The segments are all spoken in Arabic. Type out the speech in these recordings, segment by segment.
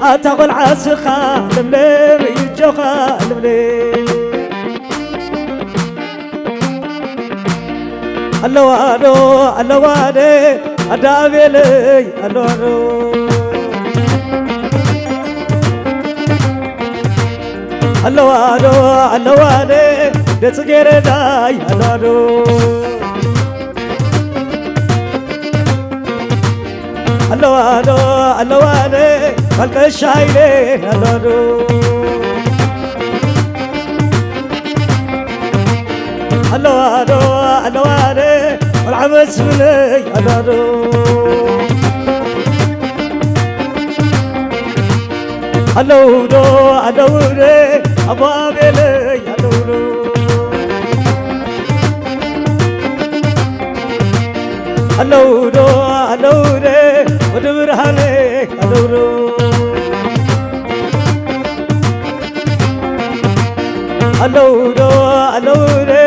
أتقول عسخة لملم يجوخة لملم ألو ألو ألو ألي أدابي لي ألو ألو ألو ألو ألي دتغير داي ألو ألو ألو ألو ألي خلق الشايلين ألو ألو ألو ألو ألي والعمس مني ألو ألو دو ألو دي أبابي لي ألو دو ألو دي ودبرهاني ألو ألو دو ألو دي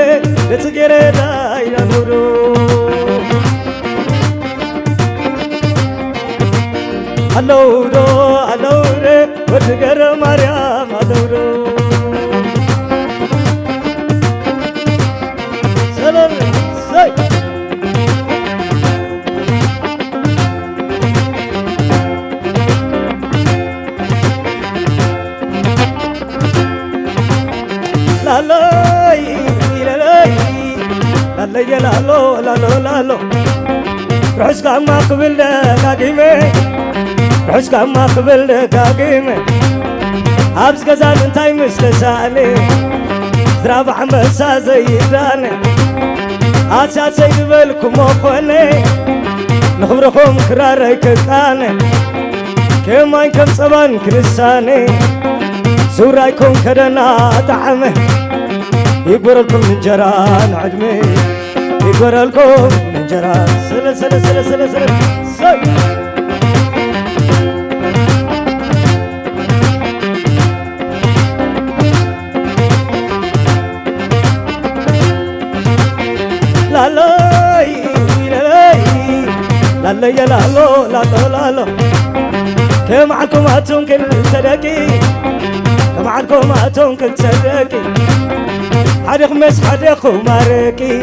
لتجري داي ألو ألو دو ألو دي وتجري مريم ألو سلام سي لا لا لا لا لا لالو لالو لالو رحسك ما قبل كاقيمي رحسك ما قبل كاقيمي عبس قزال انتاي مستسالي زراب حمسا زيداني عاسا سيد بالكم وخواني نخبركم كراري كتاني كيما ينكم صبان كرساني سورايكم كدنا طعمه يقبر لكم من جران عدمي يقبر لكم من جران سلا سلا سلا سلا سلا سلا لا لا لا لا يا لا لا لا لا لا كم معكم هاتون كل صدقي كم معكم هاتون كل صدقي حد خمس حد خو ماركي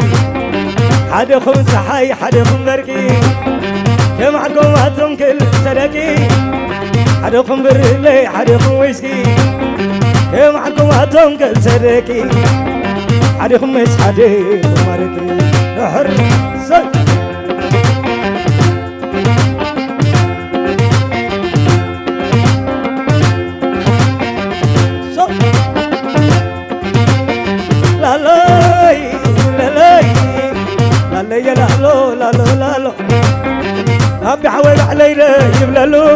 حد خو صحي حد خو مرقي كم معكم هاتون كل صدقي حد خو برلي حد خو ويسكي كم معكم هاتون كل صدقي حد خمس حد خو ماركي حر صد لا لا لا لا لا يا لالو لالو لالو أبي حويب علي يبللو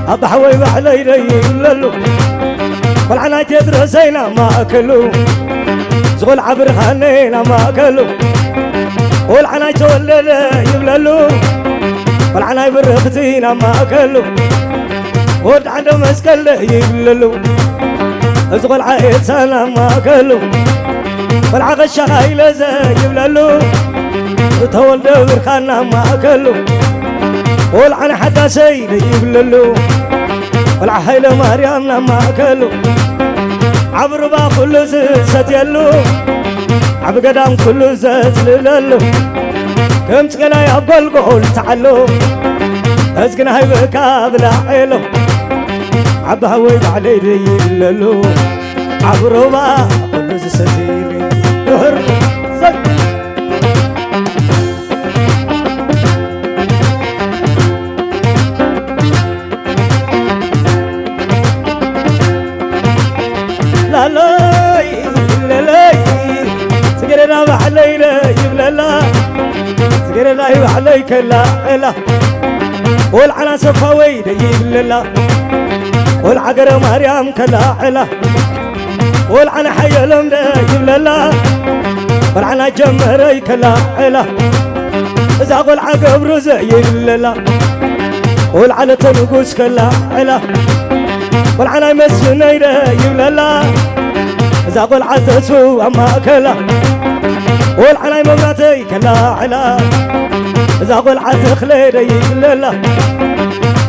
أبي حويب علي يبللو والعناية يدرسينا ما أكلو زغل عبر خانينا ما أكلو والعناية تولد يبللو والعناية برختينا ما أكلو ود عنده مسكل يبللو زغل عايد سنة ما أكلو والعغش خايلة زي يبللو تولد برخانا ما أكلو والعن حتى سيد يبللو والعهيلة مريمنا ما أكلو عبر با كل زت يلو عب قدام كل زت للو كم تقنا يقول قول تعلو أزقنا هاي بكاب لا عيلو عب هوي علي يللو عبر با كل زت يلو دهر زت لا لا لا لا سجرنا بحلينا يبلا سجرنا بحليك لا لا والعنا صفوي يبلا والعقر مريم كلا لا والعنا حيلم يبلا والعنا جمري كلا لا إذا قول عقب رز يبلا والعنا تنقص كلا لا والعنا يمسني يبلا إذا قول عتسو أما كلا والعنا يمبرتي كلا علا إذا قلعت خليدي لله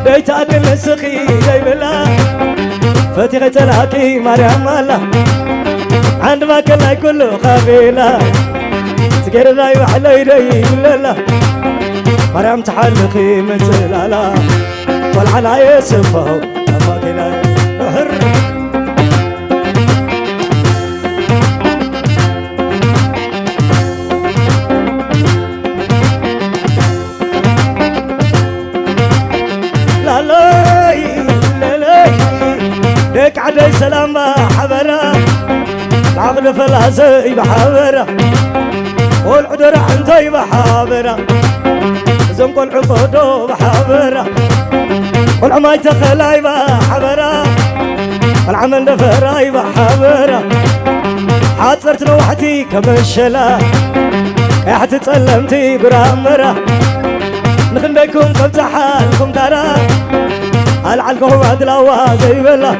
ديتاكل السخي دي بالله فتيغ تلاكي مريم الله عندما كلا كله خبيلة تقير لاي وحلي دي لله مريم تحلقي من سلالة والعلا يسفه أفاكلا نهر لك عدي سلام حبرة العقل فلاسي بحبرة والعذر عندي بحبرة زنقل عقودو بحبرة والعماي تخلاي بحبرة والعمل دفراي بحبرة حاطرت روحتي كمشلا يا حتى تسلمتي برامرة نخليكم كمتحالكم ترى العلكم أدلوا زي بلا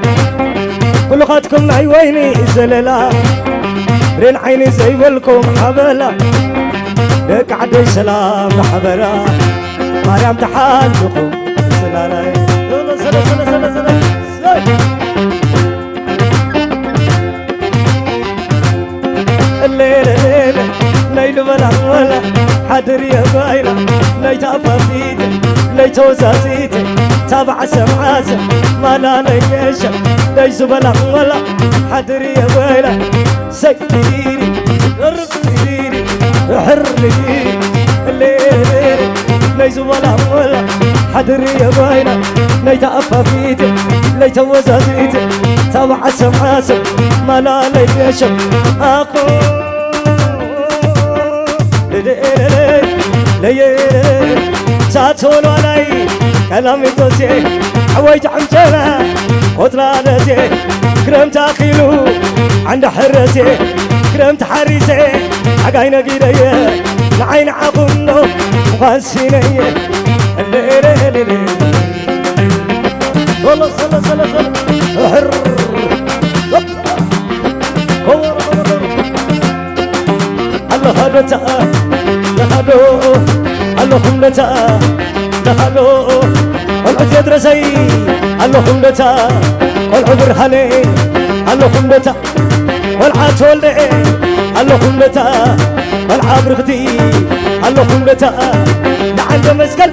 كل خاتكم معي ويني زللا رين عيني زي بالكم حبلا لك عدي سلام حبلا مريم تحالكم سلالا يلا سلا سلا سلا سلا الليلة ليلة ليل ولا ولا حدر يا بايلة ليت أفافيتي ليت وزازيتي تابع سمعاتي ما لا ليش ليس بلا ولا حدر يا بايلة سكتيري رفيري حرلي الليل ليس بلا ولا حدر يا بايلة ليت أفافيتي ليت وزازيتي تابع سمعاتي ما لا ليش أقول ليه ساتول علي كلامي توسي حويت حمجنا قطرانتي كرمت أخيلو عند حرسي كرمت حريسي حقاينا قيدي العين عقنو وغاسيني والله صلى صلى صلى حر الله هدتا دخلوا الله خمدتا دخلوا والعد يدرسي الله خمدتا والعبر حني الله خمدتا والعاد ولدي الله خمدتا والعبر ختي الله خمدتا لعند مسكل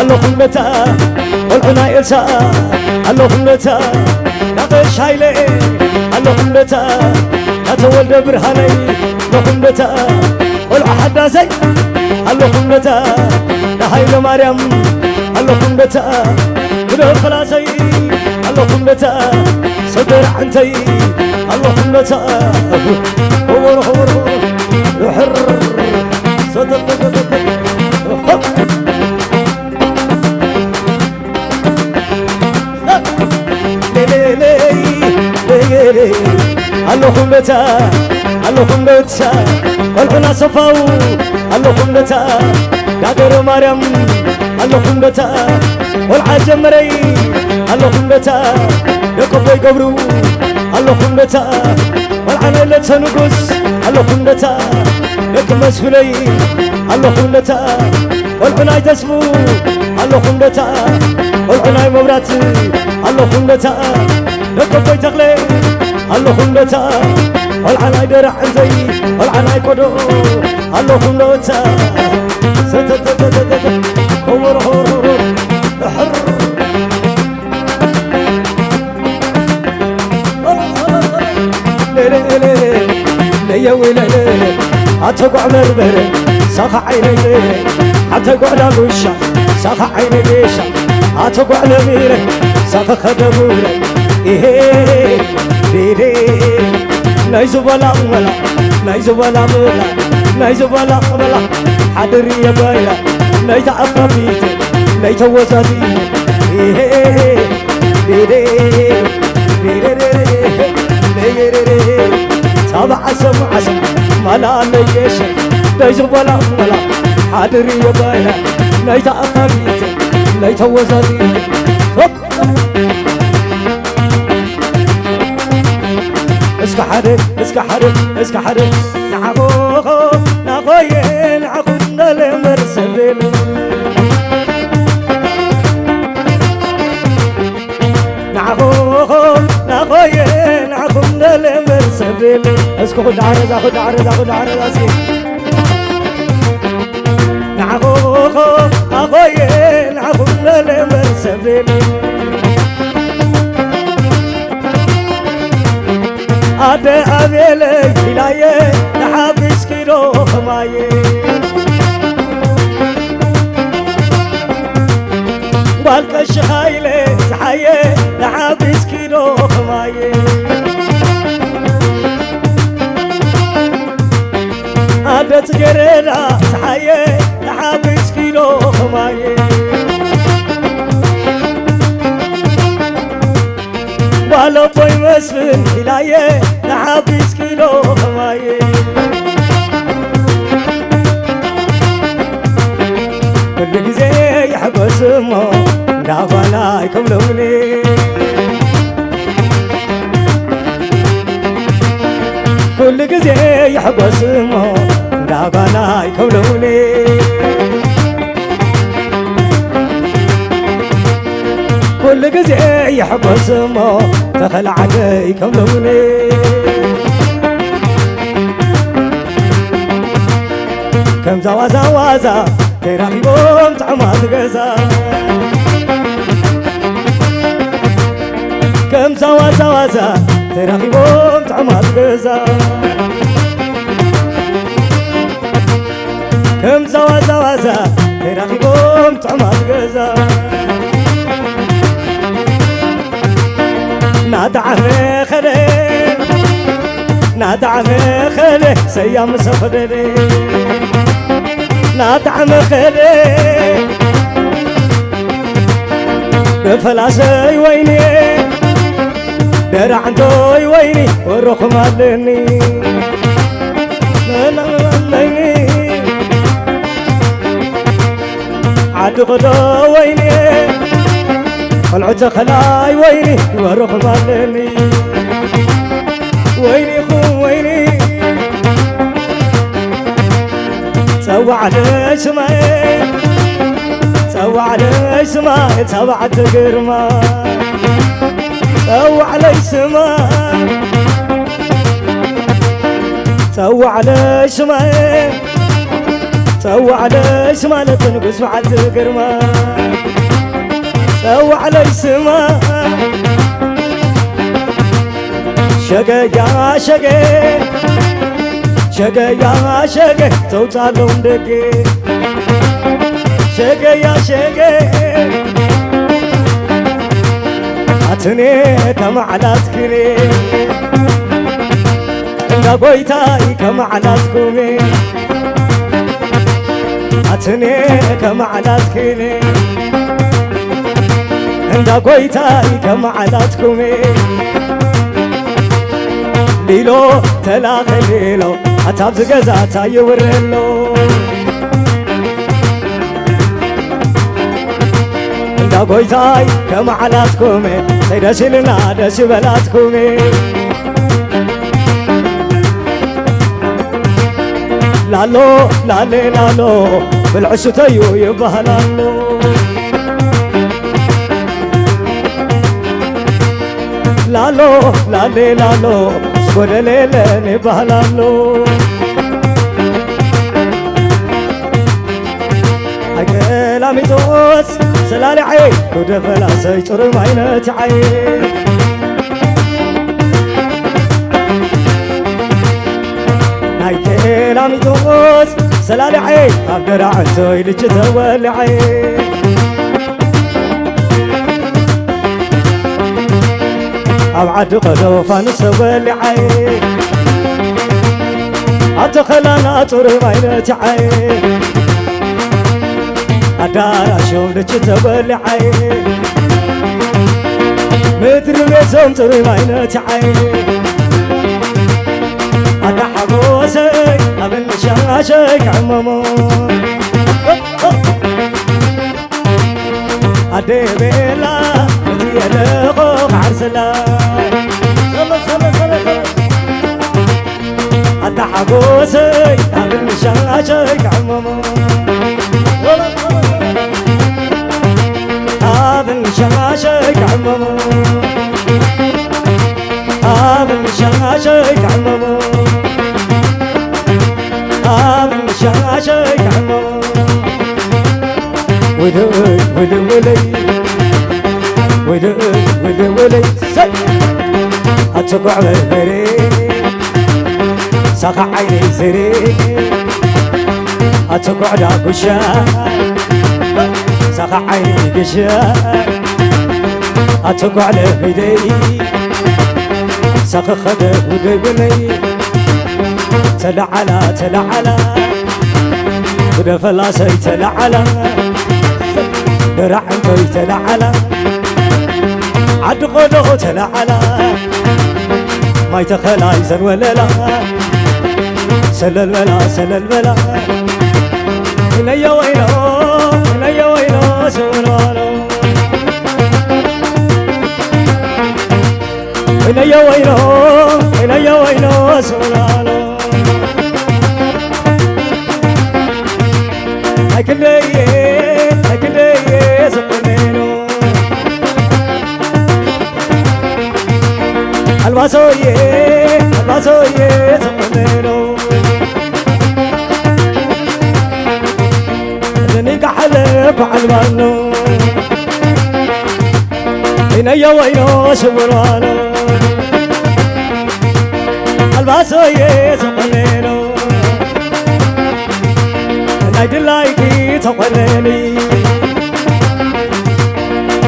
الله خمدتا والعناية يلسا الله خمدتا نقش هايلي الله خمدتا أتولد برهاني الله خمدتا والأحد زي الله خمدتا لهاي مريم الله خمدتا ودور فلاسي الله خمدتا صدر عنتي الله خمدتا هور هور يحر صدر الله خمدتا الله خمدتا والعنا صفاو الله خمدتا قادر مريم الله خمدتا والعجم مري الله خمدتا يقبل قبرو الله خمدتا والعنا لتنقص الله خمدتا يكمس فلي الله خمدتا والعنا تسمو الله خمدتا والعنا مبرات الله خمدتا يقبل تغلي الله خمدتا والعنا درع زي والعنا يقدو الله خمدتا ستتتتتت هور هور حر ليا ويلي أتقع مربر ساخ عيني أتقع لغوشة ساخ عيني ليشة أتقع لميري ساخ خدموري إيه بيري نايزو بلا ملا نايزو بلا ملا نايزو بلا ملا حدري يا بايلا نايتا أفرميتي نايتا وزادي إيه بيري بيري بيري تابع سمع ملا ليش نايزو بلا ملا حدري يا بايلا نايتا أفرميتي نايتا وزادي اسك حرب نعمو نعقوين عقودنا لمرسلين خد عرزة خد عرزة خد عرزة سي نعخو أخوي نعخو للمرسبين أدى أبيلي إلهي نحبس كيلو خمايي والكش خايلي زحايي نحبس كيلو خمايي أدى تجرينا زحايي نحبس كيلو خمايي والو بوي مسفن إلهي نحبس كيلو خمايي كل جزي يحبس مو دافانا يكملوني كل جزي يحبس مو دافانا يكملوني كل جزء يحبس ما تخلع علي كملوني كم زوازا وازا تراخي بوم تعماد غزا كم زوازا وازا تراخي بوم تعماد غزا كم زوازا وازا تراخي بوم تعماد غزا نادعمي خلي نادعمي خلي سيام سفري نادعمي خلي بفلاسي ويني درع عندوي ويني والروح مالني عاد غدو ويني العجة خلاي ويني والروح مالني ويني خو ويني سوى على سماي سوى على سماي سوى قرما سوى على سماي سوى على سماي سوى على سماي لا تنقص بعد قرما سوى على السماء شقا يا شقا شقا يا شقا توصلون دقي شقا يا شقا عتني كما على تكري نقويتاي كما على تكومي عتني كما على تكري عند قويتاي كم عاداتكمي ليلو تلاقي ليلو عتاب زقزاتا يورلو عند قويتاي كم عاداتكمي سيداش لنا داش بلاتكمي لالو لالي لالو بالعشو تيو يبهلالو لالو لالي لالو سكور ليلة نبهلالو حق لامي توس سلالي عين كود فلاسي تر معينة عين حق لامي توس سلالي عين أقدر عنتوي لجتولي عين أبعد قلوفا نسوي عين أتخلنا طر عينة عين أدار أشوف لك تبلي عين مدري بيزون طر عينة عين أدا حبوسي أبن شاشك عممو أدي بيلا أدي أدخوك عرسلا أدا حبوسي أبن شاشك عممو أبن شاشك عممو أبن شاشك عممو ولي أتقع بالبري ساق عيني زري أتقع داقشا ساق عيني قشا أتقع لبيدي ساق خد ودبني تلعلا تلعلا ودفلاسي تلعلا درع انتو تلعلا عد قدو تلعلا ما يتخلى يزن ولا سلل بلا سلل بلا إلي وينو سولانو إلي وينو سولانو أكلي سقنينو الباسوية سقنينو دنيك حلب علمانو إني وينو سولانو الباسوية سقنينو نايدلايكي تقرني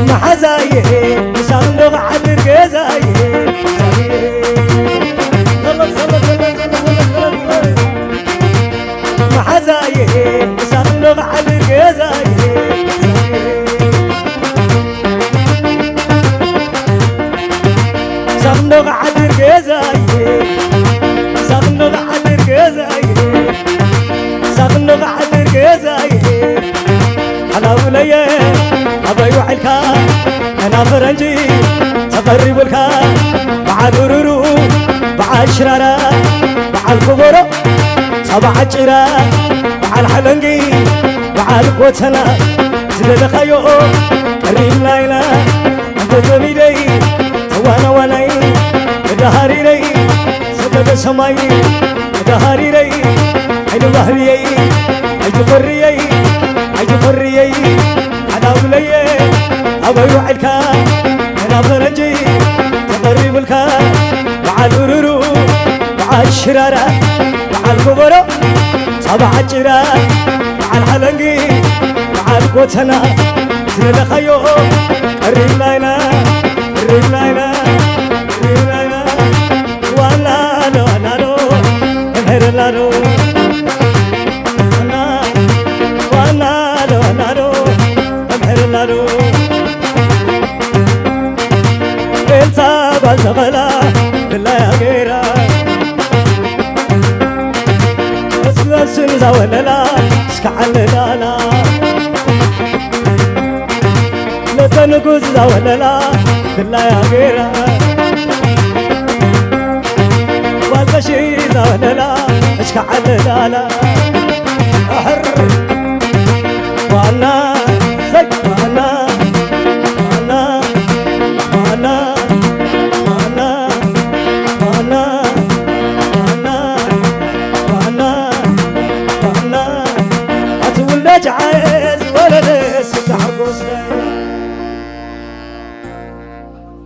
محزاي صندوق عدر جزاي محزاي صندوق عدر جزاي صندوق عدر جزاي صندوق عدر جزاي صندوق عدر جزاي على وليه أبي وحلكا أنا فرنجي تقرب لك بعد رورو بعد شرارة بعد كبرو صباح الجرا بعد حلنجي بعد قوتنا زلل خيو قريب لايلا أنت جميلي وانا وناي دهاري لي سبب سماي دهاري لي عين بحري عيد فري أنا وليه أبي وحدك أنا فرنجي تقرب لك بعد رورو بعد شرارة بعد كبرو صباح الجرا بعد حلنجي بعد قوتنا زلل خيو قريب لايلا وانا لو امهر لارو وانا لو امهر لارو انسا بالزغلا بالله يا غيرا اسلسل زوللا اسكعل لالا لتنقز زوللا بالله يا غيرا والبشير زوللا اسكعل لالا